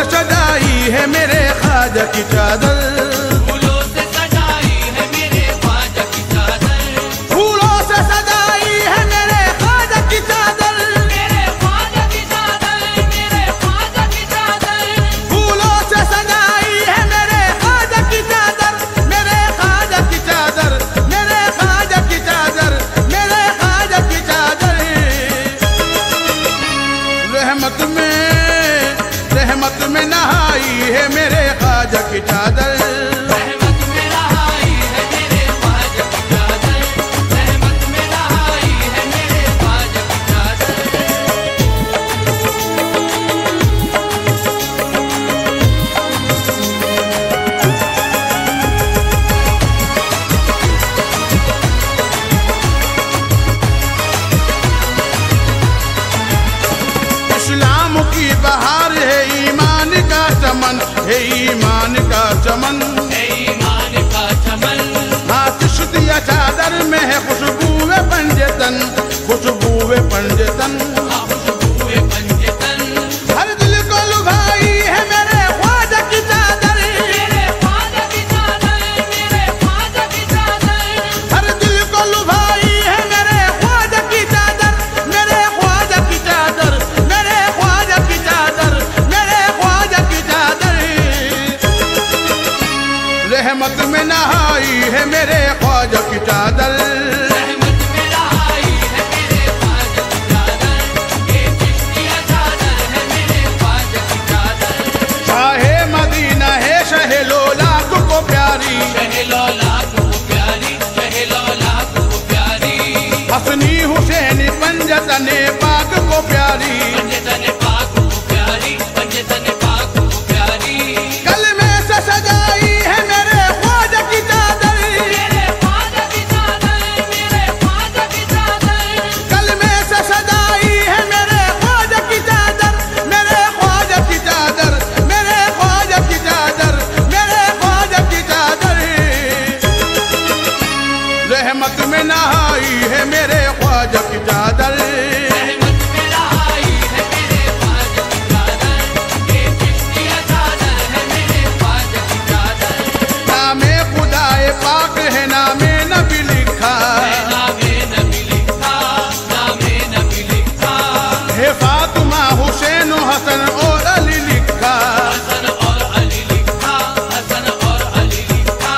से सजाई है मेरे ख्वाजा की चादर, फूलों से सजाई है मेरे ख्वाजा की चादर, फूलों से सजाई है मेरे ख्वाजा की चादर, मेरे ख्वाजा की चादर, मेरे ख्वाजा की चादर, फूलों से सजाई है मेरे ख्वाजा की चादर, मेरे ख्वाजा की चादर, मेरे ख्वाजा की चादर, मेरे ख्वाजा की चादर। रहमत में नहाई है मेरे ख्वाजा की चादर, रहमत में नहाई है मेरे ख्वाजा की चादर, रहमत में नहाई है मेरे ख्वाजा की चादर। इस्लाम की बहार है ईमान का चमन, है ईमान का चमन, ईमान का चमन, आतिश दिया चादर में है खुशबूए पंजतन, खुशबूए पंजतन, खुशबूए पंजतन, हर दिल को लुभाई है मेरे ख्वाजा की चादर, मेरे ख्वाजा की चादर, मेरे ख्वाजा की चादर, हर दिल को लुभाई है मेरे ख्वाजा की चादर, मेरे ख्वाजा की चादर, मेरे ख्वाजा की चादर, मेरे ख्वाजा की चादर। रहमत में नहाई है मेरे ख्वाजा की चादर, रहमत में नहाई है मेरे ख्वाजा की चादर, ये चिश्तिया चादर है मेरे ख्वाजा की चादर। शाहे मदीना है शहे लोलाक को प्यारी, शहलौलाक को प्यारी, शहलौलाक को प्यारी, हसनी हुसैनी पंजतने पाक को प्यारी, पंजतन पाक को प्यारी, पंजतन पाक को प्यारी, कलमे से सजाई है मेरे ख्वाजा की चादर, मेरे ख्वाजा की चादर, मेरे ख्वाजा की चादर, कलमे से सजाई है मेरे ख्वाजा की चादर, मेरे ख्वाजा की चादर, मेरे ख्वाजा की चादर, मेरे ख्वाजा की चादर। रहमत में नहाई है मेरे ख्वाजा की चादर, रहमत में नहाई है मेरे ख्वाजा की चादर, ये चिश्तिया चादर है मेरे ख्वाजा की चादर। नामे खुदाए पाक है नामे नबी लिखा, नामे नबी लिखा, नामे नबी लिखा, है फातिमा हुसैन हसन और अली लिखा, हसन और अली लिखा, हसन और अली लिखा,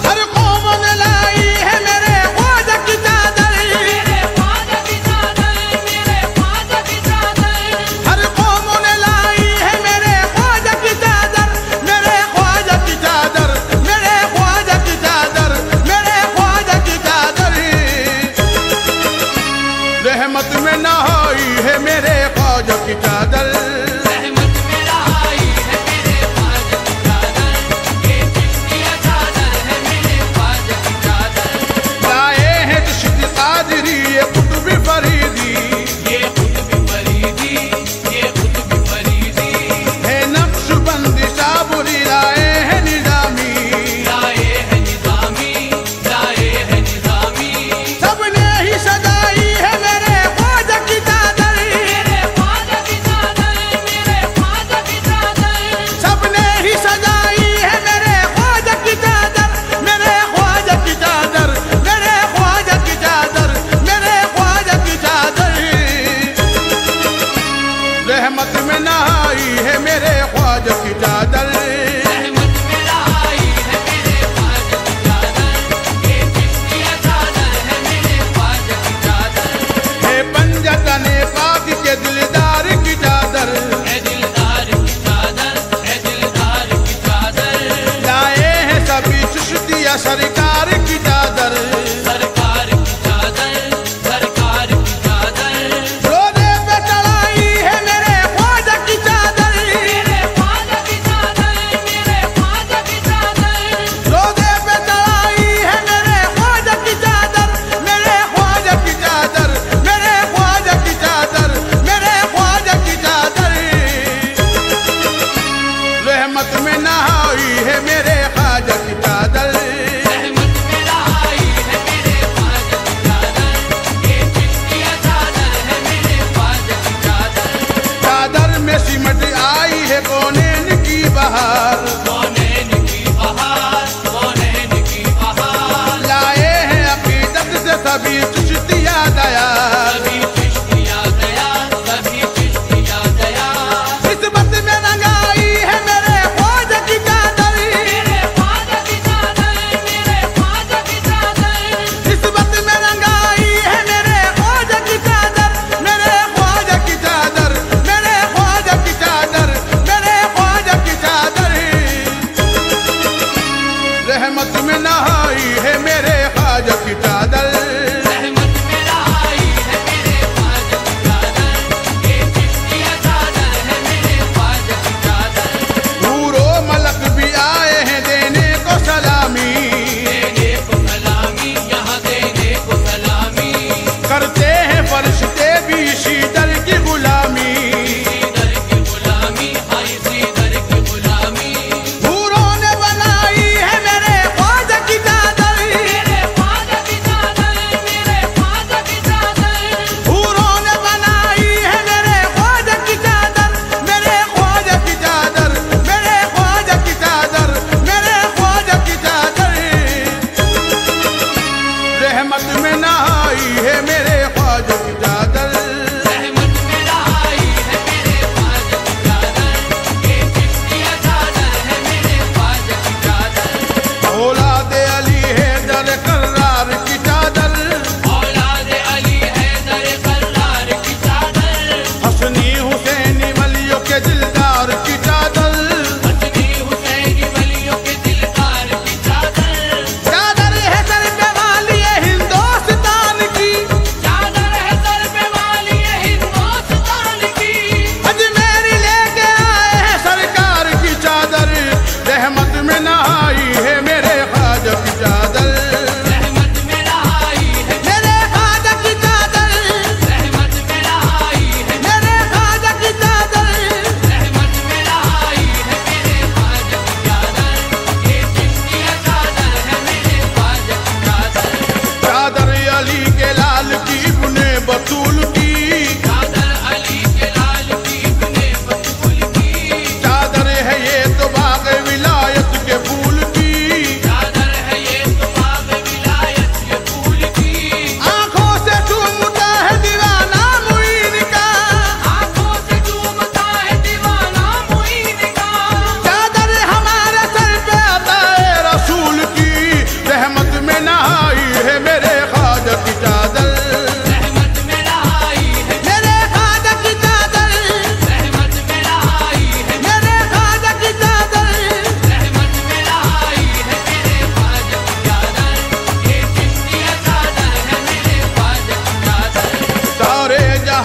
हर कौम ने लाई है मेरे ख्वाजा की चादर, मेरे ख्वाजा की चादर, मेरे ख्वाजा की चादर, हर कौम ने लाई है मेरे ख्वाजा की चादर, मेरे ख्वाजा की चादर, मेरे ख्वाजा की चादर, मेरे ख्वाजा की चादर। रहमत में नहाई है मेरे ख्वाजा की चादर, रहमत में नहाई है मेरे ख्वाजा की चादर, ये चिश्तिया चादर है मेरे ख्वाजा की चादर। लाए हैं चिश्ती कादरी ये कुतुब फरीदी, ये कुतुब फरीदी, ये कुतुब फरीदी, है नक्शबंदी शाबुरी, लाए हैं निजामी, लाए है निजामी, लाए है निजामी, सबने ही सजाई है मेरे ख्वाजा की चादर, मेरे ख्वाजा की चादर,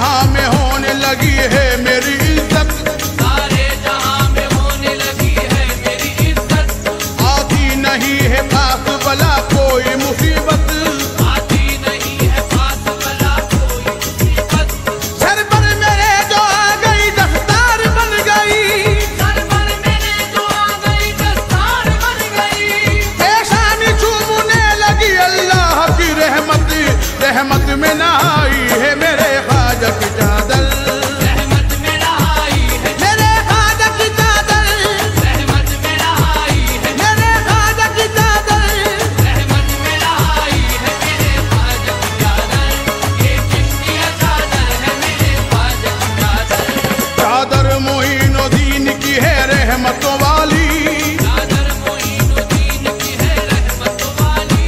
जहां में होने लगी है मेरी इज्जत, सारे जहां में होने लगी है मेरी इज्जत, आती नहीं है पास बला कोई मुसीबत, आती नहीं है पास वाला कोई मुसीबत, सर पर मेरे जो आ गई दस्तार बन गई, सर पर मेरे जो आ गई दस्तार बन गई, पेशानी चूमने लगी अल्लाह की रहमत, रहमत में नहाई है मेरे ख्वाजा की चादर, रहमत में नहाई है मेरे ख्वाजा की चादर, रहमत में नहाई है मेरे ख्वाजा की चादर, रहमत में नहाई है मेरे ख्वाजा की चादर, ये चिश्तिया चादर है मेरे ख्वाजा की चादर, चादर मोइनुद्दीन की है रहमतों वाली, चादर मोइनुद्दीन की है रहमतों वाली,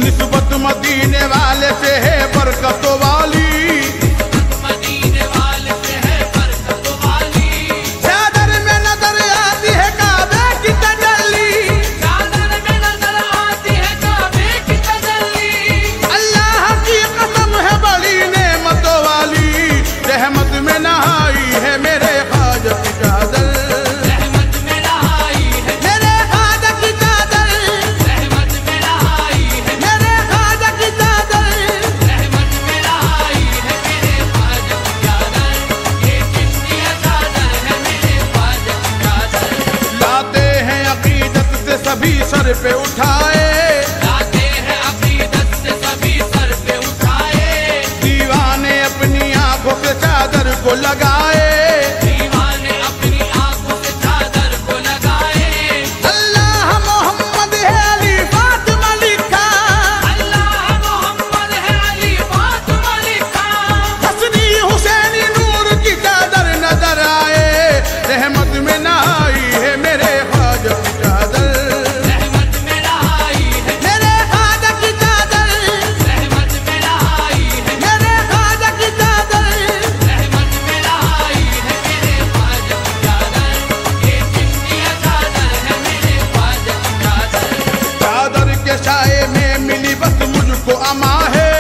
निस्बत मदीने वाले से है बरकतों वाली, मदीने वाले से है बरकतों वाली, चादर में नजर आती है काबे की तजल्ली, चादर में नजर आती है काबे की तजल्ली, अल्लाह की कसम है बड़ी नेमतों वाली, रहमत में नहाई है मेरे ख्वाजा की चादर, रहमत में नहाई है मेरे ख्वाजा की चादर, रहमत में नहाई है मेरे ख्वाजा की चादर, रहमत में नहाई है मेरे ख्वाजा की चादर, ये चिश्तिया चादर है मेरे ख्वाजा की चादर, लाते हैं अकीदत से सभी सर पे उठाए, लाते हैं अकीदत से सभी सर पे उठाए, दीवाने अपनी आंखों से चादर को लगाए, दीवाने अपनी आंखों से चादर को लगाए, अल्लाह मोहम्मद है अली फातिमा लिखा, अल्लाह मोहम्मद है अली फातिमा लिखा, हसनी हुसैनी नूर की चादर नजर आए, रहमत में नहाई है मेरे ख्वाजा की चादर, रहमत में नहाई है मेरे ख्वाजा की चादर, रहमत में नहाई है मेरे ख्वाजा की चादर, रहमत में नहाई है मेरे ख्वाजा की चादर, ये चिश्तिया चादर है मेरे ख्वाजा की चादर, चादर के साए में मिली बस मुझको अमा है,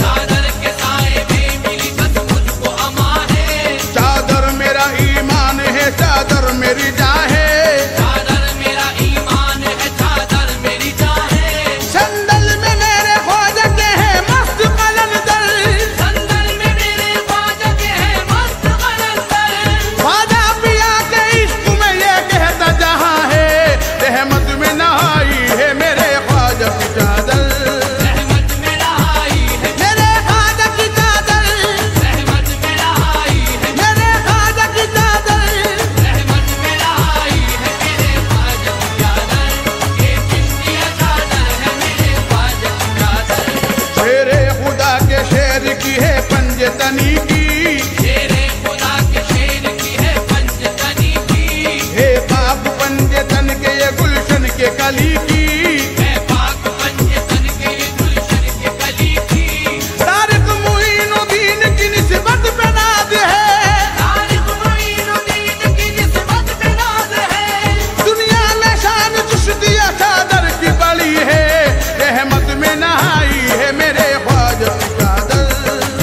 चादर के साए में मिली बस मुझको अमा है, चादर मेरा ईमान है, चादर मेरी जान है, चादर मेरा ईमान है, चादर मेरी जान है, संदल में मेरे ख्वाजा के हैं मस्त कलंदर, संदल में मेरे ख्वाजा के हैं मस्त कलंदर, ख्वाजा पिया के इश्क में ये कहता जहां है, रहमत में नहाई है मेरे ख्वाजा की चादर, रहमत में नहाई है मेरे ख्वाजा की चादर, रहमत में नहाई है मेरे ख्वाजा की चादर, रहमत में नहाई है मेरे ख्वाजा की चादर, ये चिश्तिया चादर है मेरे ख्वाजा की चादर, शेरे खुदा के शेर की है पंजतनी की, शेरे खुदा के शेर की है पंजतनी की, हे पाक पंजतन के ये गुलशन के कली की, है पाक पंजतन के ये गुलशन के कली की, तारिक मोइनुद्दीन की निस्बत पे नाज है, तारिक मोइनुद्दीन की निस्बत पे नाज है, दुनिया में शान चिश्तिया चादर की बड़ी है, रहमत में नहाई है मेरे ख्वाजा की चादर,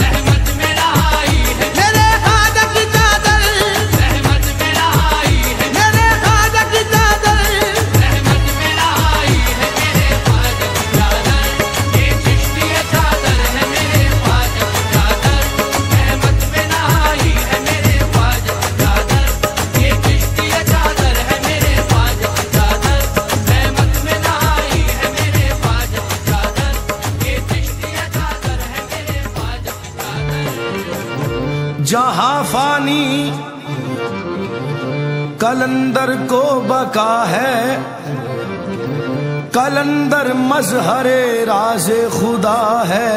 रहमत में नहाई है मेरे ख्वाजा की चादर, रहमत में नहाई है मेरे ख्वाजा की चादर, रहमत में नहाई है मेरे ख्वाजा की चादर, ये चिश्तिया चादर है मेरे ख्वाजा की चादर, रहमत में नहाई है मेरे ख्वाजा की चादर, ये चिश्तिया चादर है मेरे ख्वाजा की चादर, रहमत में नहाई है मेरे ख्वाजा की चादर, ये चिश्तिया चादर है मेरे ख्वाजा की चादर। जहां फानी कलंदर को बका है, कलंदर मजहरे राज़े खुदा है,